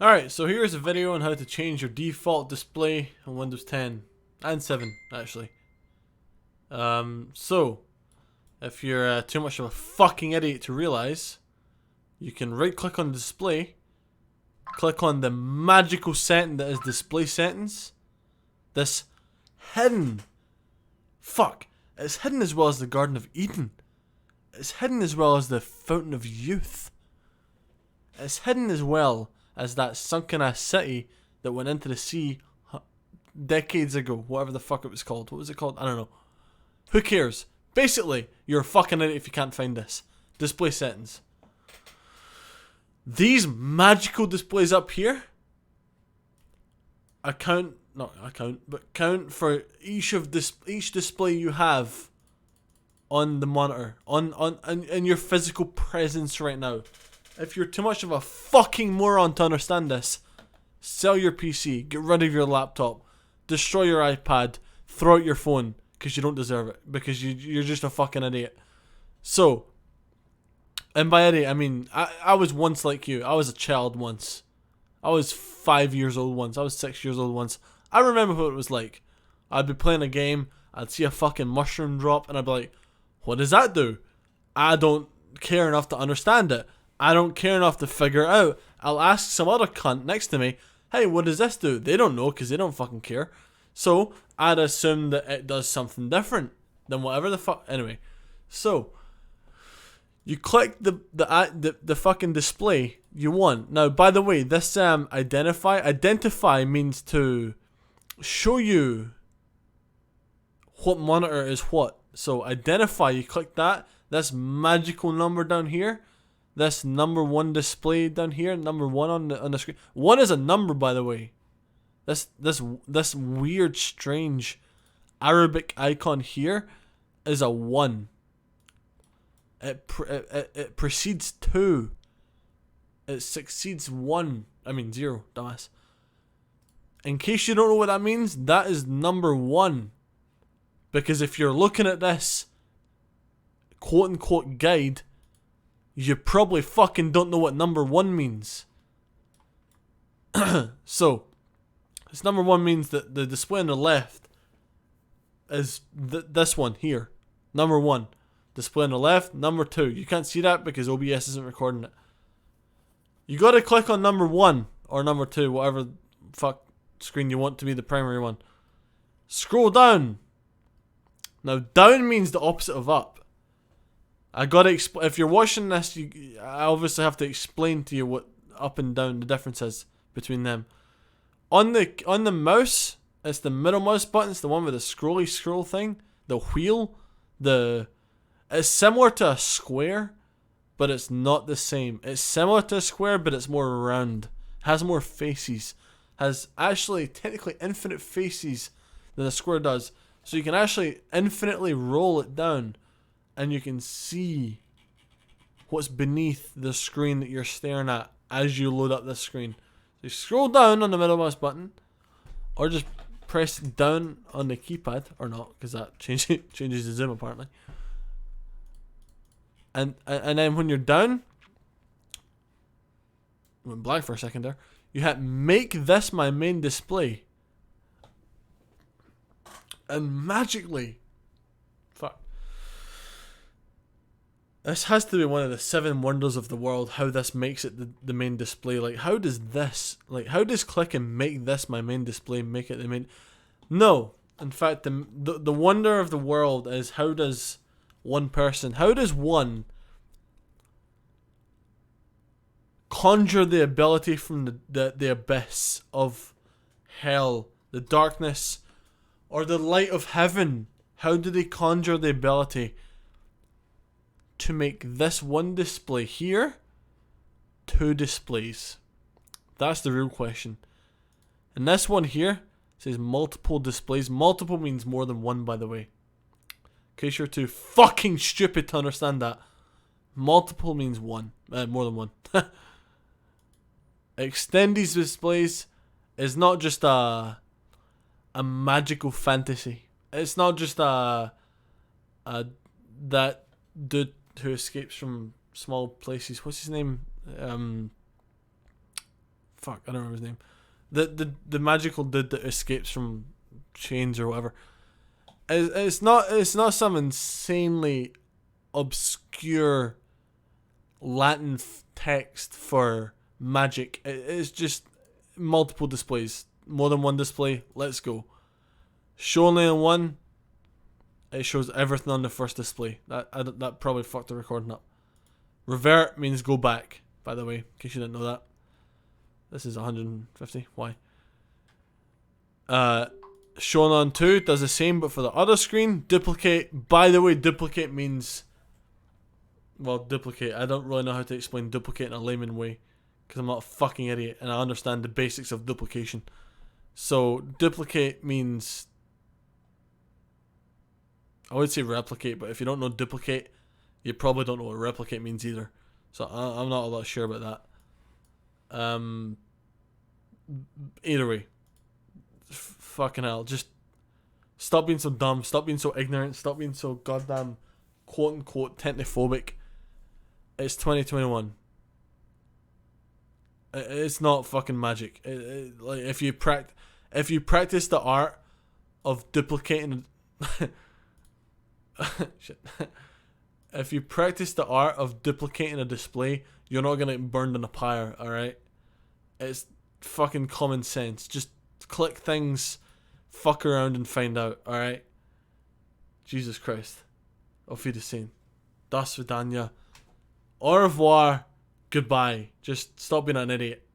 Alright, so here's a video on how to change your default display on Windows 10 and 7 actually. So if you're too much of a fucking idiot to realize, you can right click on the display, click on the magical setting that is display settings. This hidden, it's hidden as well as the Garden of Eden. It's hidden as well as the Fountain of Youth. It's hidden as well as that sunken ass city that went into the sea decades ago, whatever the fuck it was called. What was it called? I don't know. Who cares? Basically, you're a fucking idiot if you can't find this. Display settings. These magical displays up here count for each display you have on the monitor, in your physical presence right now. If you're too much of a fucking moron to understand this, sell your PC, get rid of your laptop, destroy your iPad, throw out your phone, because you don't deserve it, because you're just a fucking idiot. So, and by idiot I mean, I was once like you. I was a child once. I was 5 years old once. I was 6 years old once. I remember what it was like. I'd be playing a game, I'd see a fucking mushroom drop, and I'd be like, what does that do? I don't care enough to understand it. I don't care enough to figure it out. I'll ask some other cunt next to me, hey, what does this do? They don't know because they don't fucking care. So, I'd assume that it does something different than whatever the fuck. Anyway, so you click the fucking display you want. Now, by the way, this identify means to show you what monitor is what. So identify, you click that. This magical number down here. This number 1 display down here, number 1 on the screen. 1 is a number, by the way. This weird, strange Arabic icon here is a 1. It precedes 2. It succeeds 1. I mean 0, dumbass. In case you don't know what that means, that is number 1. Because if you're looking at this quote unquote guide, you probably fucking don't know what number 1 means. So, this number 1 means that the display on the left is this one here. Number 1. Display on the left, number 2. You can't see that because OBS isn't recording it. You gotta click on number 1 or number 2, whatever fuck screen you want to be the primary one. Scroll down. Now, down means the opposite of up. I gotta if you're watching this, I obviously have to explain to you what up and down the difference is between them. On the mouse, it's the middle mouse button. It's the one with the scroll thing, the wheel. It's similar to a square, but it's not the same. It's similar to a square, but it's more round. Has more faces. Has actually technically infinite faces than a square does. So you can actually infinitely roll it down, and you can see what's beneath the screen that you're staring at as you load up this screen. So you scroll down on the middle mouse button, or just press down on the keypad, or not, because that changes the zoom apparently. And then when you're down, went black for a second there. You hit make this my main display, and magically, fuck. This has to be one of the 7 wonders of the world, how this makes it the main display. Like, how does click and make this my main display make it the main? No. In fact, the wonder of the world is how does one conjure the ability from the abyss of hell, the darkness, or the light of heaven? How do they conjure the ability to make this one display here 2 displays? That's the real question. And this one here says multiple displays. Multiple means more than 1, by the way. In case you're too fucking stupid to understand that. Multiple means 1. More than 1. Extend these displays is not just a magical fantasy. It's not just that dude who escapes from small places. What's his name? fuck, I don't remember his name. The magical dude that escapes from chains or whatever. It's not some insanely obscure Latin text for magic. It's just multiple displays, more than one display. Let's go. Show only on one. It shows everything on the first display. That probably fucked the recording up. Revert means go back, by the way, in case you didn't know that. This is 150. Why? Shown on 2 does the same, but for the other screen. Duplicate. By the way, duplicate means... Well, duplicate. I don't really know how to explain duplicate in a layman way, because I'm not a fucking idiot, and I understand the basics of duplication. So, duplicate means... I would say replicate, but if you don't know duplicate, you probably don't know what replicate means either. So I'm not a lot sure about that. Either way, fucking hell, just stop being so dumb, stop being so ignorant, stop being so goddamn quote unquote tentophobic. It's 2021. It's not fucking magic. Like if you practice the art of duplicating. Shit. If you practice the art of duplicating a display, you're not gonna get burned in a pyre, alright? It's fucking common sense. Just click things, fuck around and find out, alright? Jesus Christ. Auf Wiedersehen. Das Vidania. Au revoir. Goodbye. Just stop being an idiot.